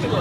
は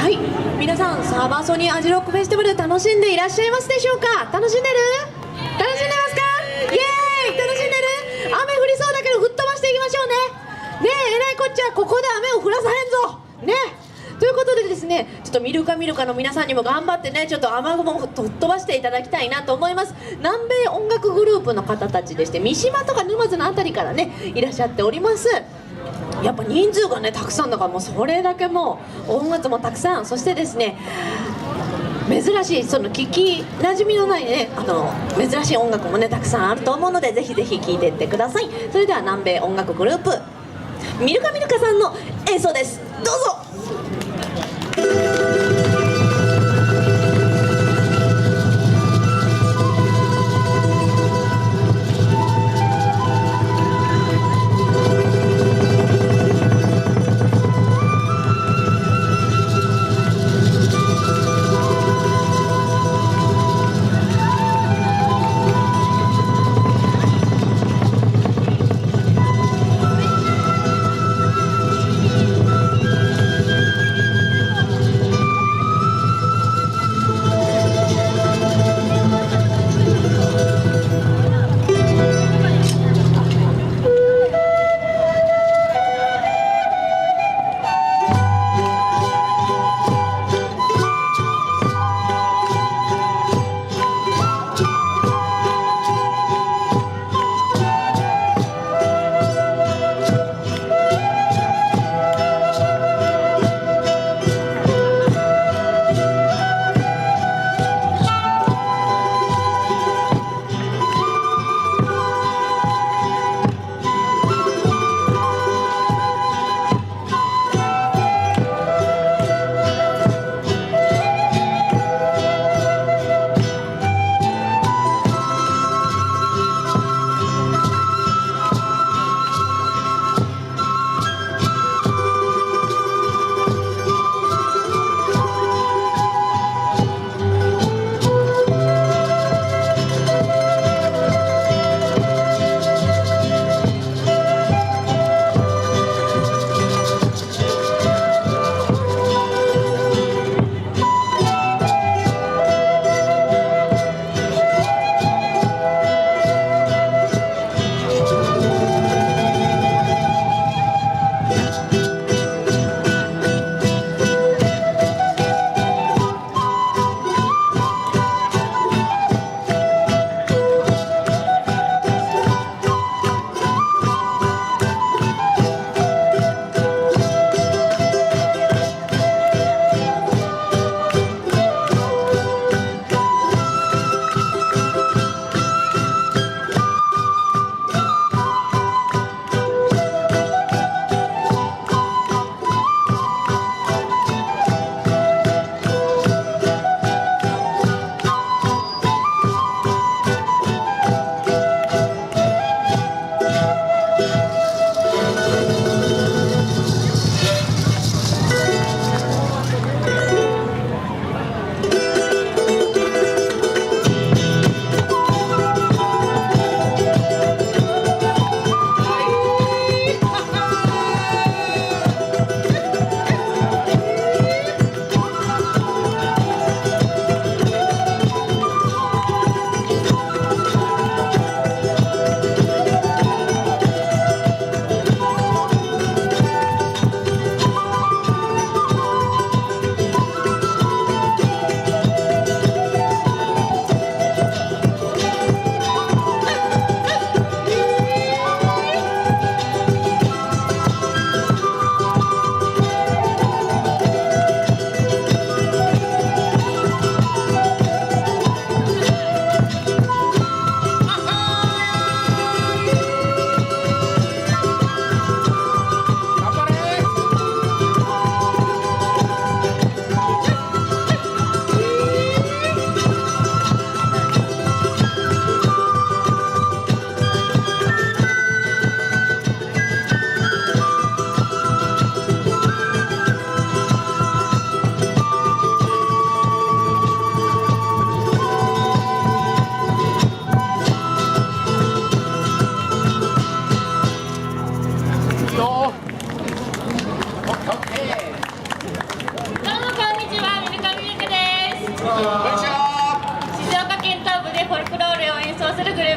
い、皆さんサマソニアジロックフェスティバル楽しんでいらっしゃいますでしょうか。楽しんでる？楽しんでますか？イエーイ、楽しんでる？雨降りそうだけど吹っ飛ばしていきましょうね。ねえ、えらいこっちゃ、ここで雨を降らさへんぞね。ということでですね、ちょっとミルカの皆さんにも頑張ってね、ちょっと雨雲を吹っ飛ばしていただきたいなと思います。南米音楽グループの方たちでして、三島とか沼津のあたりからねいらっしゃっております。やっぱ人数がねたくさんだから、もうそれだけもう音楽もたくさん、そしてですね珍しい、その聞きなじみのないね珍しい音楽もねたくさんあると思うので、ぜひぜひ聴いていってください。それでは南米音楽グループミルカさんの演奏です。どうぞ。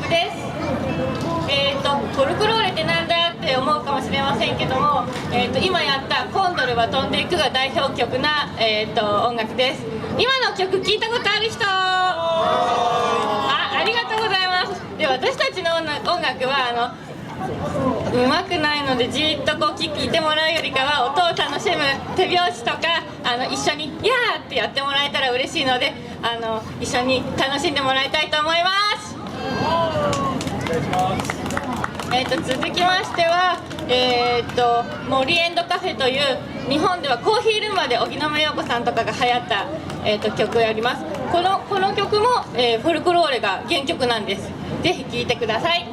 曲です。フォルクローレってなんだって思うかもしれませんけども、今やった「コンドルは飛んでいく」が代表曲な、音楽です。今の曲聞いたことある人？ありがとうございます。で、私たちの音楽はうまくないのでじーっとこう聴いてもらうよりかは音を楽しむ手拍子とか一緒に「やー!」ってやってもらえたら嬉しいので一緒に楽しんでもらいたいと思います。続きましては、森エンドカフェという日本ではコーヒールンバで荻野目洋子さんとかが流行った、曲をやります。この曲も、フォルクローレが原曲なんです。ぜひ聴いてください。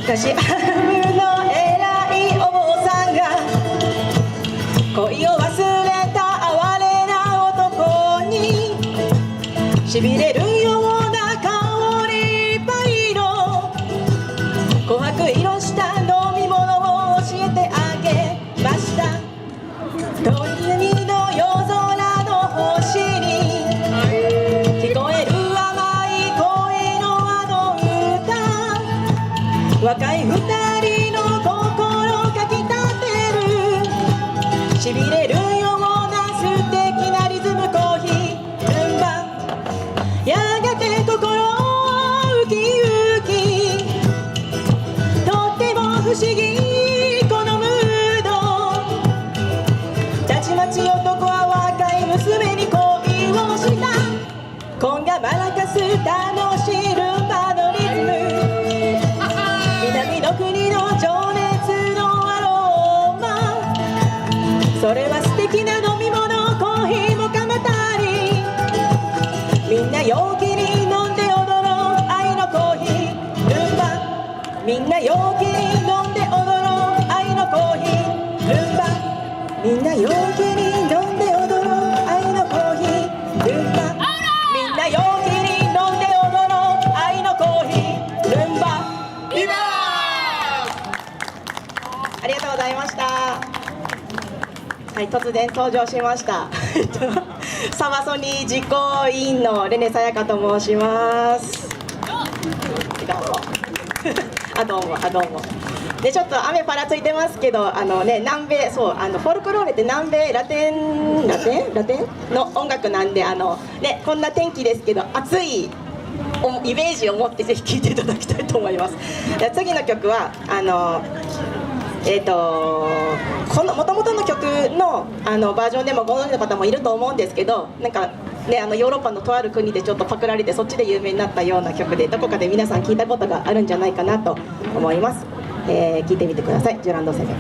昔アムの偉いお坊さんが恋を忘れた哀れな男にしびれるような香りいっぱいの琥珀色した飲み物を教えてあげました。遠い海の夜空の星に聞こえる甘い恋のあの歌、若い二人の心かきたてるしびれるような素敵なリズムコーヒールンバ、やがて心ウキウキ、とっても不思議このムード、たちまち男は若い娘に恋をした。今がマラカス楽しいルンバのリズム、南の国の情熱のアロマ、それは素敵な飲み物、コーヒーもかまたり、みんな陽気に飲んで踊ろう愛のコーヒールンバ、みんな陽気に飲んで踊ろう愛のコーヒールンバ、みんな陽気に飲んで踊ろう愛のコーヒールンバ、みんな陽気に飲んで踊ろう愛のコーヒールンバ。ありがとうございました。はい、突然登場しましたサバソニー実行委員のレネさやかと申します。どうもどうもで、ちょっと雨パラついてますけど、南米、そう、フォルクローレって南米ラテンの音楽なんで、こんな天気ですけど暑いイメージを持ってぜひ聴いていただきたいと思います。で、次の曲はこの元々の曲のバージョンでもご存知の方もいると思うんですけど、なんかね、ヨーロッパのとある国でちょっとパクられてそっちで有名になったような曲で、どこかで皆さん聞いたことがあるんじゃないかなと思います。聞いてみてください。ジュランドセメ。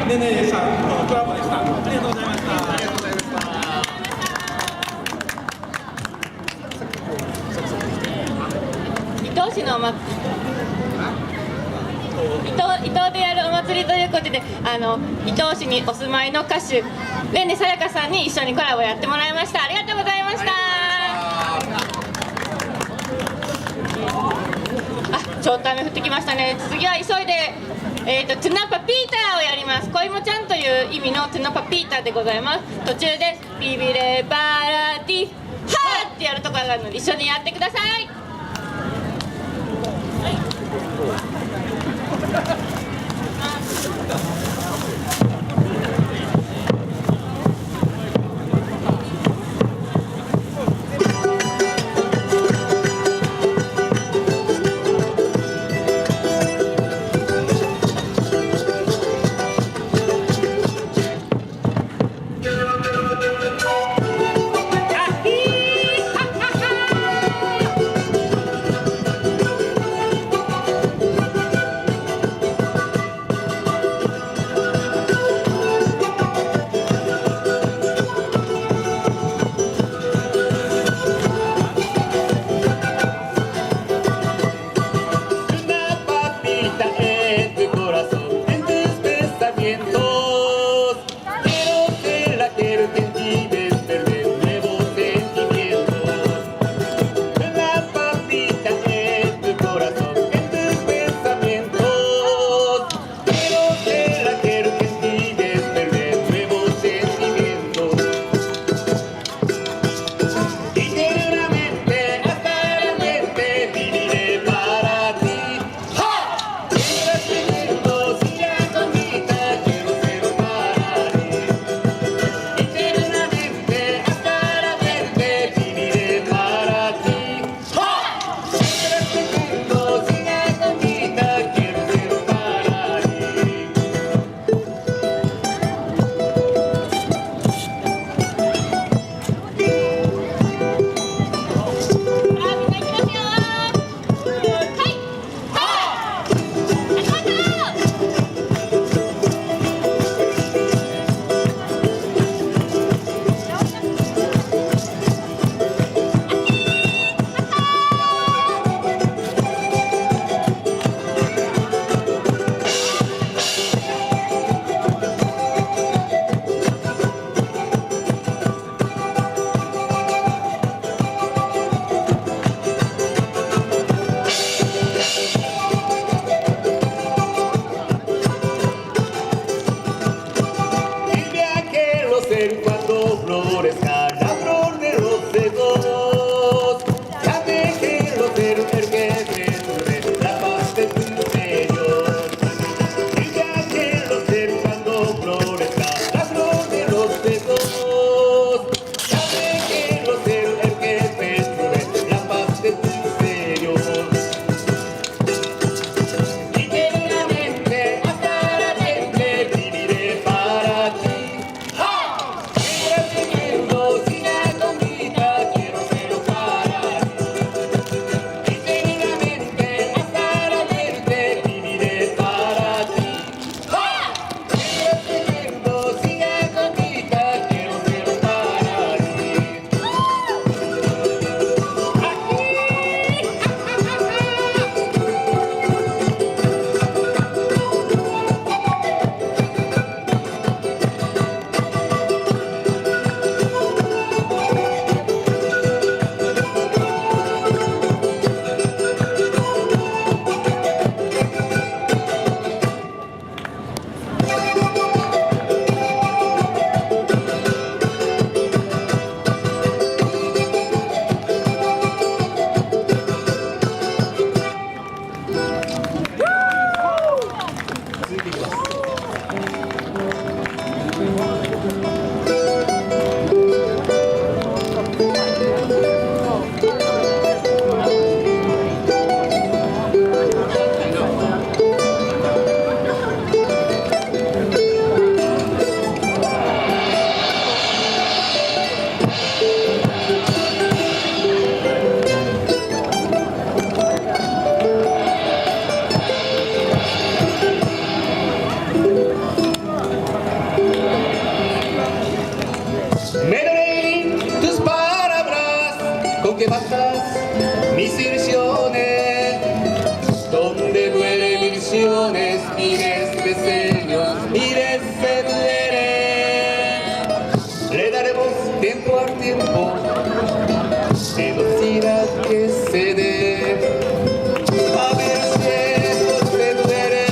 ねねでした。コラボでした。ありがとうございました。ありがとうございました。伊東市の伊東でやるお祭りということで、伊東市にお住まいの歌手ねねさやかさんに一緒にコラボやってもらいました。ありがとうございました。ちょっと雨降ってきましたね。次は急いでトゥナパピーターをやります。恋もちゃんという意味のトゥナパピーターでございます。途中でビビレバラティハーってやるところがあるので一緒にやってください。que matas mis ilusiones, donde duelen ilusiones, miles de sueños, miles de duelen. Le daremos tiempo al tiempo, velocidad que se dé. A ver si esto te duele,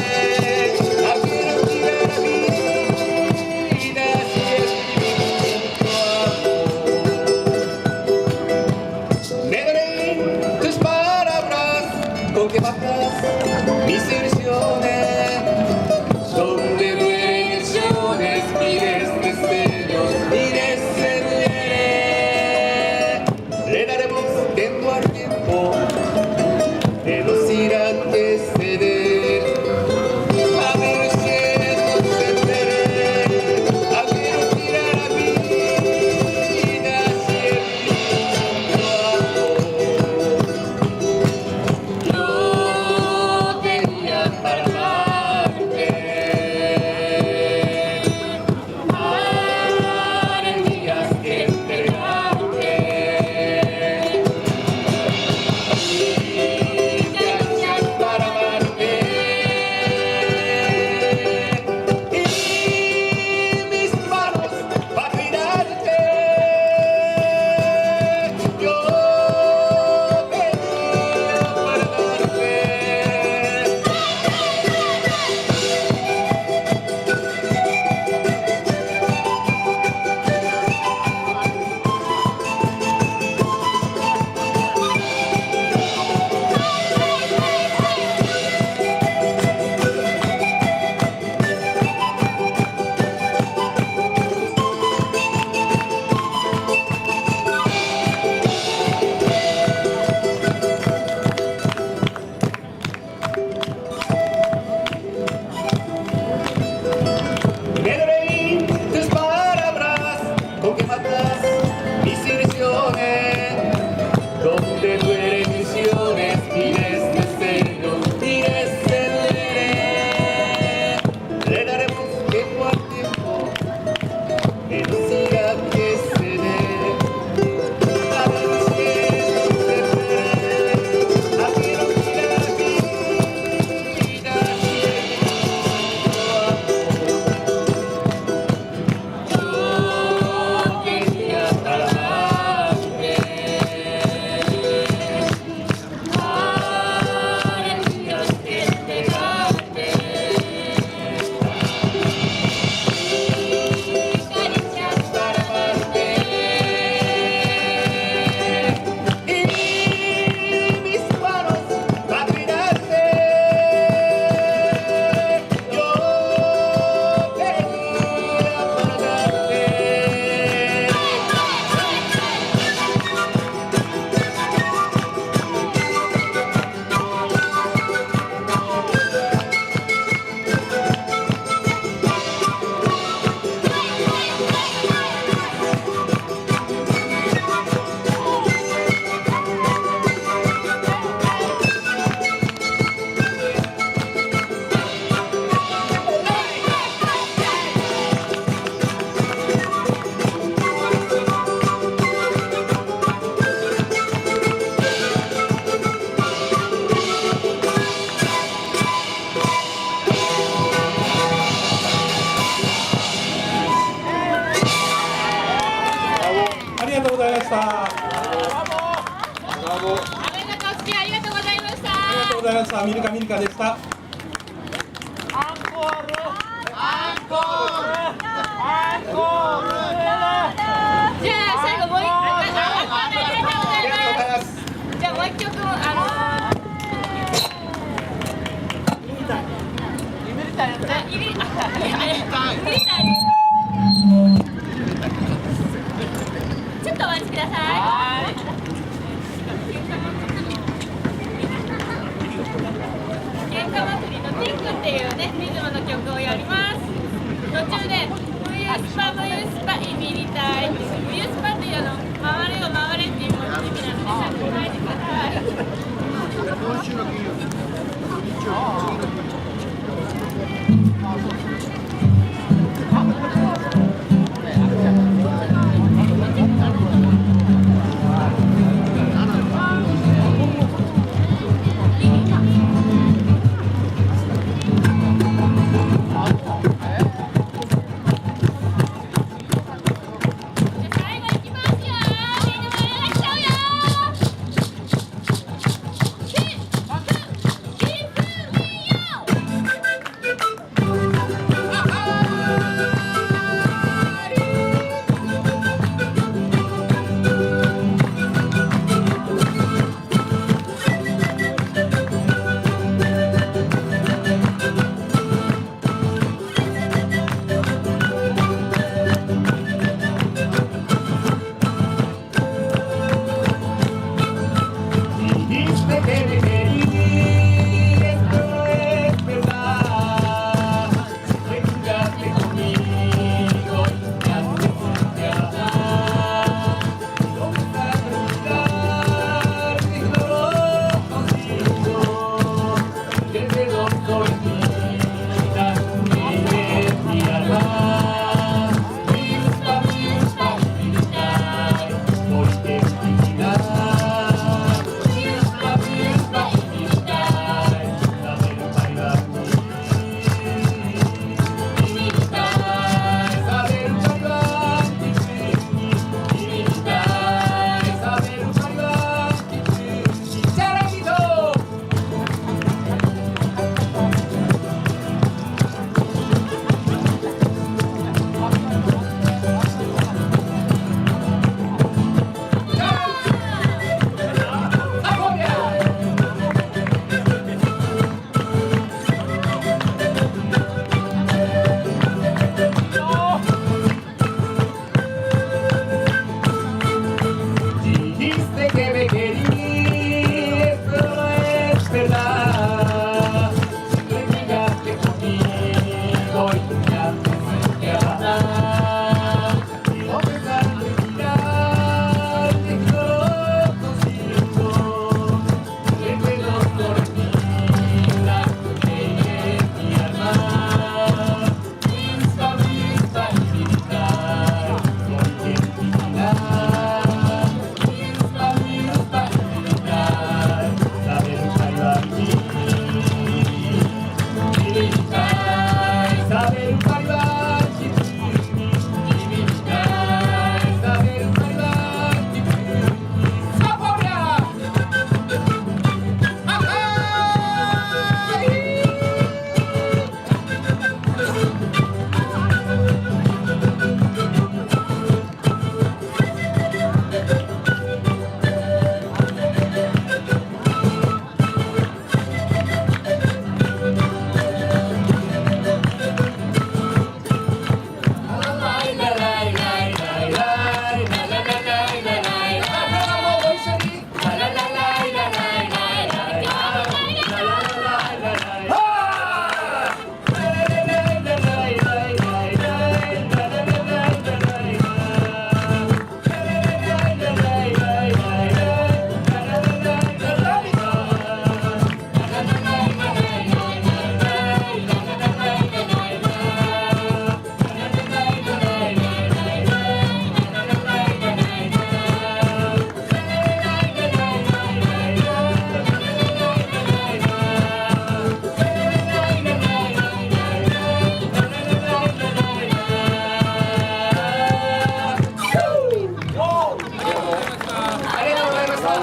donde duele ilusiones, miles de celos, miles de duele. Le daremos tiempo al tiempo, que no siga que se dé. Sabemos que esto se puede, así no quiera la vida, yo quería amarte. Ahora Dios que entregarte. Caricias para amarte. Y mis manos para cuidarte. Yo quería amarte.ありがとうございました。雨の公式ありがとうございました。ありがとうございました。ミルカミルカでした。じゃあ最後もう一曲ありがとうございます。じゃあもう一曲ちょっとお待ちください。喧嘩祭りのピンクっていうねリズムの曲をやります。途中で冬スパイビリたい。冬スパっていう回れよ回れっていう意味なのでちゃんと書いてください。最後いきますよ。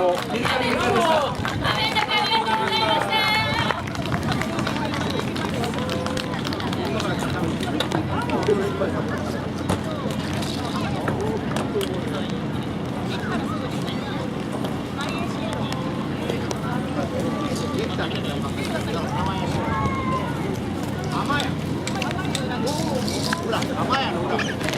も水上ひろでした。アメンダ君ありがとうございましたほら、甘やのほら。